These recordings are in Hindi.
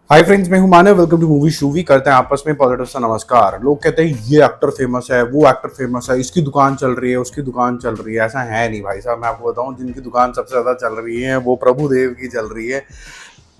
हाय फ्रेंड्स, मैं हूं मानव। वेलकम टू मूवी शूवी। करते हैं आपस में पॉजिटिव सा नमस्कार। लोग कहते हैं ये एक्टर फेमस है, वो एक्टर फेमस है, इसकी दुकान चल रही है, उसकी दुकान चल रही है। ऐसा है नहीं भाई साहब। मैं आपको बताऊं, जिनकी दुकान सबसे ज्यादा चल रही है वो प्रभु देव की चल रही है।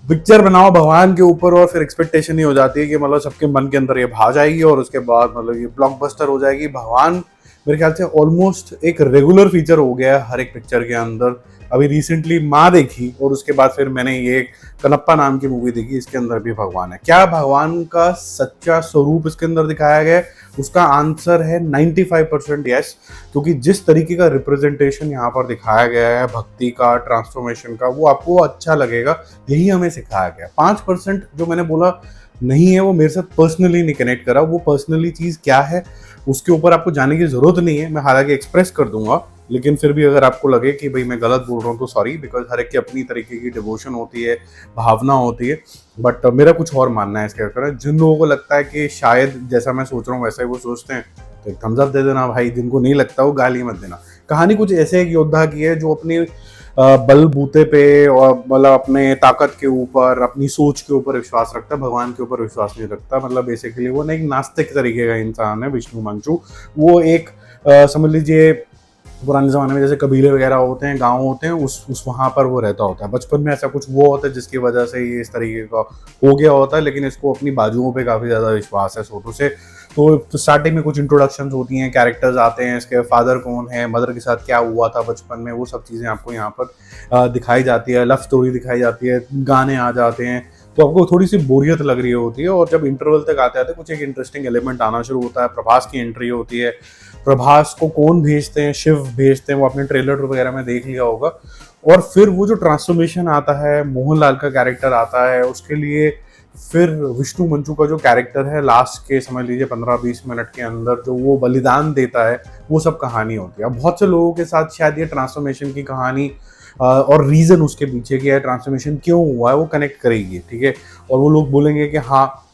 पिक्चर बनाओ भगवान के ऊपर और फिर एक्सपेक्टेशन ही हो जाती है कि मतलब सबके मन के अंदर ये भा जाएगी और उसके बाद मतलब ये ब्लॉकबस्टर हो जाएगी। भगवान मेरे ख्याल से ऑलमोस्ट एक रेगुलर फीचर हो गया है हर एक पिक्चर के अंदर। अभी रिसेंटली माँ देखी और उसके बाद फिर मैंने ये कनप्पा नाम की मूवी देखी। इसके अंदर भी भगवान है। क्या भगवान का सच्चा स्वरूप इसके अंदर दिखाया गया है? उसका आंसर है 95% यस। क्योंकि जिस तरीके का रिप्रेजेंटेशन यहाँ पर दिखाया गया है भक्ति का, ट्रांसफॉर्मेशन का, वो आपको अच्छा लगेगा। यही हमें सिखाया गया। 5% जो मैंने बोला नहीं है, वो मेरे साथ पर्सनली नहीं कनेक्ट करा। वो पर्सनली चीज़ क्या है उसके ऊपर आपको जाने की जरूरत नहीं है। मैं हालांकि एक्सप्रेस कर दूंगा, लेकिन फिर भी अगर आपको लगे कि भाई मैं गलत बोल रहा हूँ तो सॉरी, बिकॉज हर एक की अपनी तरीके की डिवोशन होती है, भावना होती है। बट मेरा कुछ और मानना है इसके ऊपर। जिन लोगों को लगता है कि शायद जैसा मैं सोच रहा हूँ वैसा ही वो सोचते हैं, तो एक थम्स अप दे देना भाई। जिनको नहीं लगता वो गाली मत देना। कहानी कुछ ऐसे एक योद्धा की है जो अपनी बलबूते पे और मतलब अपने ताकत के ऊपर, अपनी सोच के ऊपर विश्वास रखता है, भगवान के ऊपर विश्वास नहीं रखता। मतलब बेसिकली वो ना एक नास्तिक तरीके का इंसान है, विष्णु मंचू। वो एक समझ लीजिए पुराने ज़माने में जैसे कबीले वगैरह होते हैं, गांव होते हैं, उस वहाँ पर वो रहता होता है। बचपन में ऐसा कुछ वो होता है जिसकी वजह से ये इस तरीके का हो गया होता है। लेकिन इसको अपनी बाजुओं पे काफ़ी ज़्यादा विश्वास है शुरू से। तो स्टार्टिंग में कुछ इंट्रोडक्शन होती हैं, कैरेक्टर्स आते हैं, इसके फादर कौन है, मदर के साथ क्या हुआ था बचपन में, वो सब चीज़ें आपको यहाँ पर दिखाई जाती है। लव स्टोरी दिखाई जाती है, गाने आ जाते हैं, तो आपको थोड़ी सी बोरियत लग रही होती है। और जब इंटरवल तक आते आते कुछ एक इंटरेस्टिंग एलिमेंट आना शुरू होता है। प्रभास की एंट्री होती है। प्रभास को कौन भेजते हैं? शिव भेजते हैं। वो अपने ट्रेलर वगैरह में देख लिया होगा। और फिर वो जो ट्रांसफॉर्मेशन आता है, मोहनलाल का कैरेक्टर आता है, उसके लिए फिर विष्णु मंचू का जो कैरेक्टर है लास्ट के समझ लीजिए 15-20 मिनट के अंदर जो वो बलिदान देता है, वो सब कहानी होती है। अब बहुत से लोगों के साथ शायद ये ट्रांसफॉर्मेशन की कहानी और रीजन उसके पीछे क्या है, ट्रांसफॉर्मेशन क्यों हुआ है, वो कनेक्ट करेगी, ठीक है। और वो लोग बोलेंगे कि हाँ,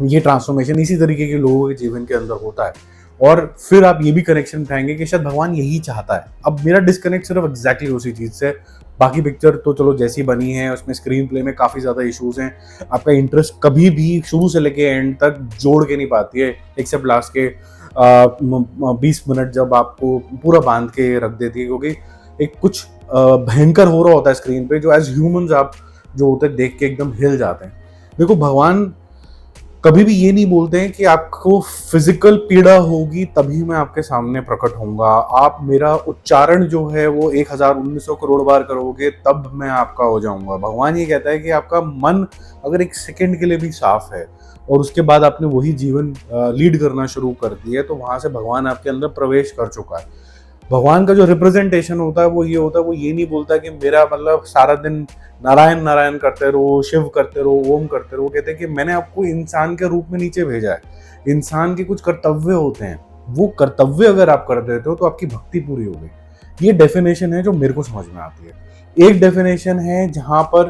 ये ट्रांसफॉर्मेशन इसी तरीके के लोगों के जीवन के अंदर होता है। और फिर आप ये भी कनेक्शन उठाएंगे कि शायद भगवान यही चाहता है। अब मेरा डिस्कनेक्ट सिर्फ एग्जैक्टली उसी चीज से। बाकी पिक्चर तो चलो जैसी बनी है, उसमें स्क्रीन प्ले में काफी ज्यादा इश्यूज हैं। आपका इंटरेस्ट कभी भी शुरू से लेके एंड तक जोड़ के नहीं पाती है, एक्सेप्ट लास्ट के 20 मिनट जब आपको पूरा बांध के रख देती है। क्योंकि एक कुछ भयंकर हो रहा होता है स्क्रीन पे, जो एज ह्यूमंस आप जो होते हैं देख के एकदम हिल जाते हैं। देखो, भगवान कभी भी ये नहीं बोलते हैं कि आपको फिजिकल पीड़ा होगी तभी मैं आपके सामने प्रकट होऊंगा, आप मेरा उच्चारण जो है वो 1000-1900 करोड़ बार करोगे तब मैं आपका हो जाऊंगा। भगवान ये कहता है कि आपका मन अगर एक सेकंड के लिए भी साफ है और उसके बाद आपने वही जीवन लीड करना शुरू कर दिया, तो वहां से भगवान आपके अंदर प्रवेश कर चुका है। भगवान का जो रिप्रेजेंटेशन होता है वो ये होता है, वो ये नहीं बोलता कि मेरा मतलब सारा दिन नारायण नारायण करते रहो, शिव करते रहो, ओम करते रहो। कहते हैं कि मैंने आपको इंसान के रूप में नीचे भेजा है। इंसान के कुछ कर्तव्य होते हैं, वो कर्तव्य अगर आप कर देते हो तो आपकी भक्ति पूरी हो गई। ये डेफिनेशन है जो मेरे को समझ में आती है। एक डेफिनेशन है जहां पर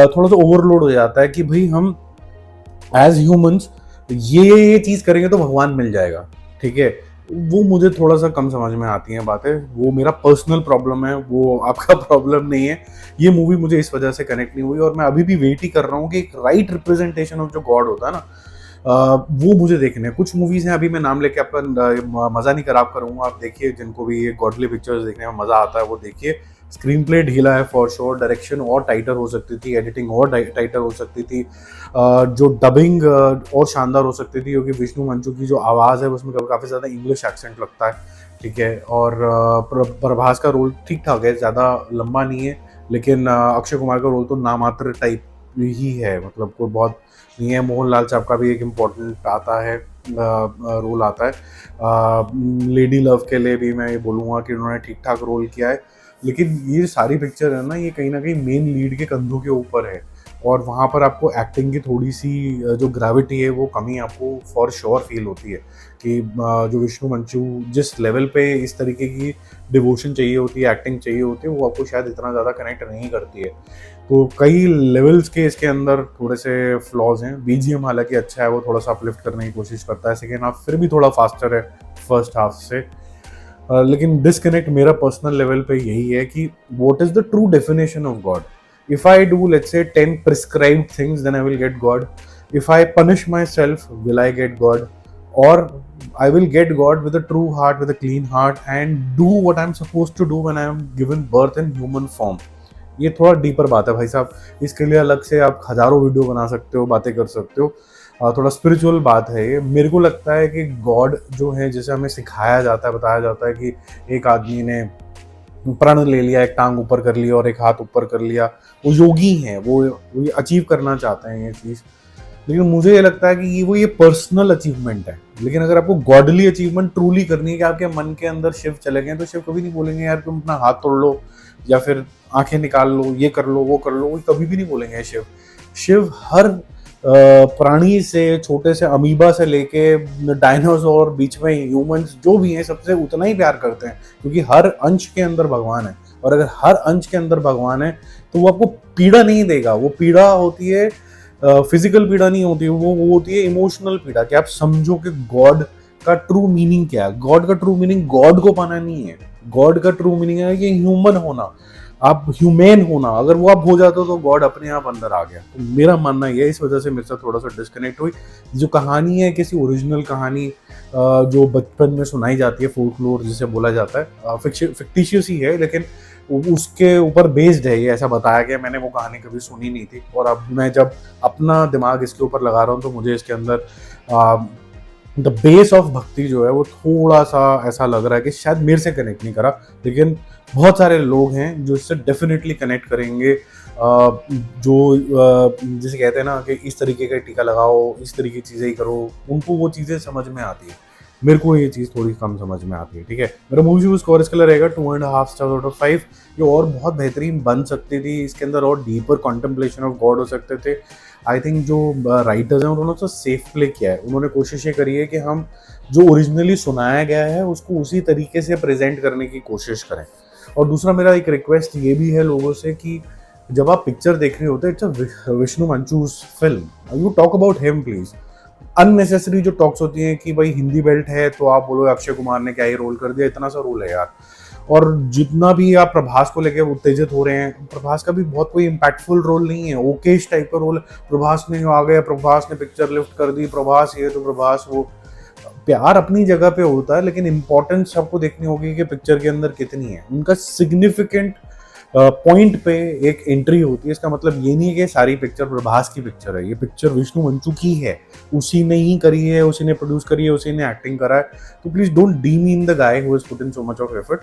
थोड़ा सा ओवरलोड हो जाता है कि भाई हम एज ह्यूमंस ये चीज करेंगे तो भगवान मिल जाएगा, ठीक है। वो मुझे थोड़ा सा कम समझ में आती हैं बातें। वो मेरा पर्सनल प्रॉब्लम है, वो आपका प्रॉब्लम नहीं है। ये मूवी मुझे इस वजह से कनेक्ट नहीं हुई और मैं अभी भी वेट ही कर रहा हूँ कि एक राइट रिप्रेजेंटेशन ऑफ जो गॉड होता है ना, वो मुझे देखने हैं। कुछ मूवीज हैं, अभी मैं नाम लेके आपका मजा नहीं खराब करूंगा। आप देखिए, जिनको भी ये गॉडली पिक्चर्स देखने में मजा आता है वो देखिए। स्क्रीन प्ले ढीला है फॉर श्योर, डायरेक्शन और टाइटर हो सकती थी, एडिटिंग और टाइटर हो सकती थी, जो डबिंग और शानदार हो सकती थी। क्योंकि विष्णु मंचू की जो आवाज़ है उसमें काफ़ी ज़्यादा इंग्लिश एक्सेंट लगता है, ठीक है। और प्रभास का रोल ठीक ठाक है, ज़्यादा लंबा नहीं है। लेकिन अक्षय कुमार का रोल तो नामात्र टाइप ही है, मतलब कोई बहुत नहीं है। मोहनलाल साहब का भी एक इम्पोर्टेंट आता है, रोल आता है। लेडी लव के लिए भी मैं ये बोलूँगा कि उन्होंने ठीक ठाक रोल किया है। लेकिन ये सारी पिक्चर है ना, ये कहीं ना कहीं मेन लीड के कंधों के ऊपर है। और वहाँ पर आपको एक्टिंग की थोड़ी सी जो ग्रेविटी है वो कमी आपको फॉर श्योर फील होती है कि जो विष्णु मंचू जिस लेवल पे इस तरीके की डिवोशन चाहिए होती है, एक्टिंग चाहिए होती है, वो आपको शायद इतना ज़्यादा कनेक्ट नहीं करती है। तो कई लेवल्स के इसके अंदर थोड़े से फ्लॉज हैं। बीजीएम हालांकि अच्छा है, वो थोड़ा सा अपलिफ्ट करने की कोशिश करता है। सेकेंड हाफ फिर भी थोड़ा फास्टर है फर्स्ट हाफ से। लेकिन डिस्कनेक्ट मेरा पर्सनल लेवल पे यही है कि what is the true definition of God. If I do, let's say, 10 prescribed things, then I will get God. If I punish myself, will I get God? Or I will get God with a true heart, with a clean heart, and do what I'm supposed to do when I am given birth in human form. ये थोड़ा डीपर बात है भाई साहब, इसके लिए अलग से आप हजारों वीडियो बना सकते हो, बातें कर सकते हो। थोड़ा स्पिरिचुअल बात है ये। मेरे को लगता है कि गॉड जो है, जैसे हमें सिखाया जाता है, बताया जाता है कि एक आदमी ने प्रण ले लिया, एक टांग ऊपर कर लिया और एक हाथ ऊपर कर लिया, वो योगी हैं, वो ये अचीव करना चाहते हैं ये चीज़। लेकिन मुझे ये लगता है कि ये पर्सनल अचीवमेंट है। लेकिन अगर आपको गॉडली अचीवमेंट ट्रूली करनी है कि आपके मन के अंदर शिव चले गए, तो शिव कभी नहीं बोलेंगे यार तुम अपना हाथ तोड़ लो या फिर आंखें निकाल लो, ये कर लो, वो कर लो, वो कभी भी नहीं बोलेंगे शिव। शिव हर प्राणी से, छोटे से अमीबा से लेके डायनासोर, बीच में ह्यूमंस जो भी हैं, सबसे उतना ही प्यार करते हैं, क्योंकि हर अंश के अंदर भगवान है। और अगर हर अंश के अंदर भगवान है तो वो आपको पीड़ा नहीं देगा। वो पीड़ा होती है फिजिकल पीड़ा नहीं होती, वो होती है इमोशनल पीड़ा, कि आप समझो कि गॉड का ट्रू मीनिंग क्या है। गॉड का ट्रू मीनिंग गॉड को पाना नहीं है। गॉड का ट्रू मीनिंग है कि ह्यूमन होना, आप ह्यूमैन होना। अगर वो आप हो जाते हो तो गॉड अपने आप अंदर आ गया। तो मेरा मानना ये, इस वजह से मेरे साथ थोड़ा सा डिस्कनेक्ट हुई। जो कहानी है किसी ओरिजिनल कहानी जो बचपन में सुनाई जाती है, फोकलोर जिसे बोला जाता है, फिक्टिशियस ही है, लेकिन उसके ऊपर बेस्ड है ये। ऐसा बताया गया, मैंने वो कहानी कभी सुनी नहीं थी, और अब मैं जब अपना दिमाग इसके ऊपर लगा रहा हूँ तो मुझे इसके अंदर द बेस ऑफ भक्ति जो है वो थोड़ा सा ऐसा लग रहा है कि शायद मेरे से कनेक्ट नहीं करा, लेकिन बहुत सारे लोग हैं जो इससे डेफिनेटली कनेक्ट करेंगे। जो जिसे कहते हैं ना कि इस तरीके का टीका लगाओ, इस तरीके की चीज़ें ही करो, उनको वो चीज़ें समझ में आती है। मेरे को ये चीज़ थोड़ी कम समझ में आती है, ठीक है। मेरा मूवी स्कोर इसके लिए रहेगा 2.5 स्टार आउट ऑफ 5। ये और बहुत बेहतरीन बन सकती थी, इसके अंदर और डीपर कॉन्टेम्पलेशन ऑफ गॉड हो सकते थे। आई थिंक जो राइटर्स हैं उन्होंने तो सेफ प्ले किया है। उन्होंने कोशिश ये करी है कि हम जो ओरिजिनली सुनाया गया है उसको उसी तरीके से प्रेजेंट करने की कोशिश करें। और दूसरा मेरा एक रिक्वेस्ट ये भी है लोगों से कि जब आप पिक्चर देख रहे होते, it's a Vishnu Manchu's film, you talk about him please. Unnecessary जो टॉक्स होती हैं कि भाई हिंदी बेल्ट है तो आप बोलो अक्षय कुमार ने क्या ही रोल कर दिया, इतना सा रोल है यार। और जितना भी आप प्रभास को लेके उत्तेजित हो रहे हैं, प्रभास का भी बहुत कोई इम्पैक्टफुल रोल नहीं है, ओकेश टाइप का रोल। प्रभास ने आ गया, प्रभास ने पिक्चर लिफ्ट कर दी, प्रभास ये तो प्रभास वो। प्यार अपनी जगह पे होता है, लेकिन इंपॉर्टेंस आपको देखनी होगी कि पिक्चर के अंदर कितनी है। उनका सिग्निफिकेंट पॉइंट पे एक एंट्री होती है। इसका मतलब ये नहीं है कि सारी पिक्चर प्रभास की पिक्चर है, ये पिक्चर विष्णु मंचू की है, उसी ने ही करी है, उसी ने प्रोड्यूस करी है, उसी ने एक्टिंग करा है। तो please don't demean the guy who has put in so much of effort.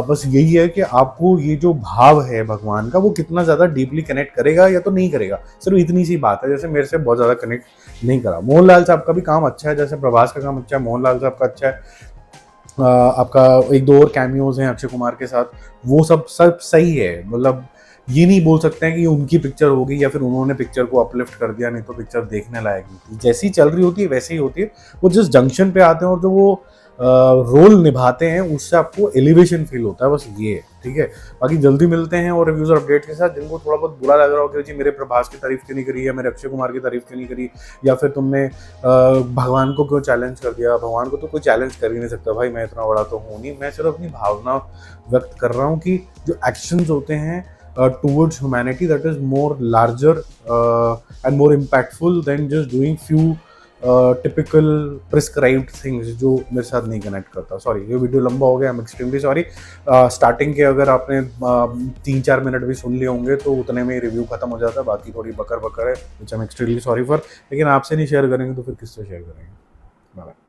बस यही है कि आपको ये जो भाव है भगवान का, वो कितना ज्यादा डीपली कनेक्ट करेगा या तो नहीं करेगा, सिर्फ इतनी सी बात है। जैसे मेरे से बहुत ज्यादा कनेक्ट नहीं करा। मोहनलाल साहब का भी काम अच्छा है, जैसे प्रभास का काम अच्छा है, मोहनलाल साहब का अच्छा है। आपका एक दो और कैमियोज हैं अक्षय कुमार के साथ, वो सब सही है। मतलब ये नहीं बोल सकते हैं कि ये उनकी पिक्चर होगी या फिर उन्होंने पिक्चर को अपलिफ्ट कर दिया, नहीं तो पिक्चर देखने लायक नहीं थी। जैसी चल रही होती है वैसे ही होती है। वो जिस जंक्शन पे आते हैं और जो वो रोल निभाते हैं, उससे आपको एलिवेशन फील होता है, बस ये है, ठीक है। बाकी जल्दी मिलते हैं और रिव्यूज और अपडेट के साथ। जिनको थोड़ा बहुत बुरा लग रहा हो कि जी मेरे प्रभास की तारीफ क्यों नहीं करी, या मेरे अक्षय कुमार की तारीफ क्यों नहीं करी, या फिर तुमने भगवान को क्यों चैलेंज कर दिया, भगवान को तो कोई चैलेंज कर ही नहीं सकता भाई, मैं इतना बड़ा तो हूँ नहीं। मैं सिर्फ अपनी भावना व्यक्त कर रहा हूँ कि जो एक्शंस होते हैं towards humanity, that is more larger and more impactful than just doing few typical prescribed things जो मेरे साथ नहीं कनेक्ट करता। सॉरी, ये वीडियो लंबा हो गया, आई एम एक्सट्रीमली सॉरी। स्टार्टिंग के अगर आपने 3-4 मिनट भी सुन लिए होंगे तो उतने में रिव्यू खत्म हो जाता है, बाकी थोड़ी बकर बकर है, which I am extremely sorry for. लेकिन आपसे नहीं शेयर करेंगे तो फिर किससे शेयर करेंगे। बाय।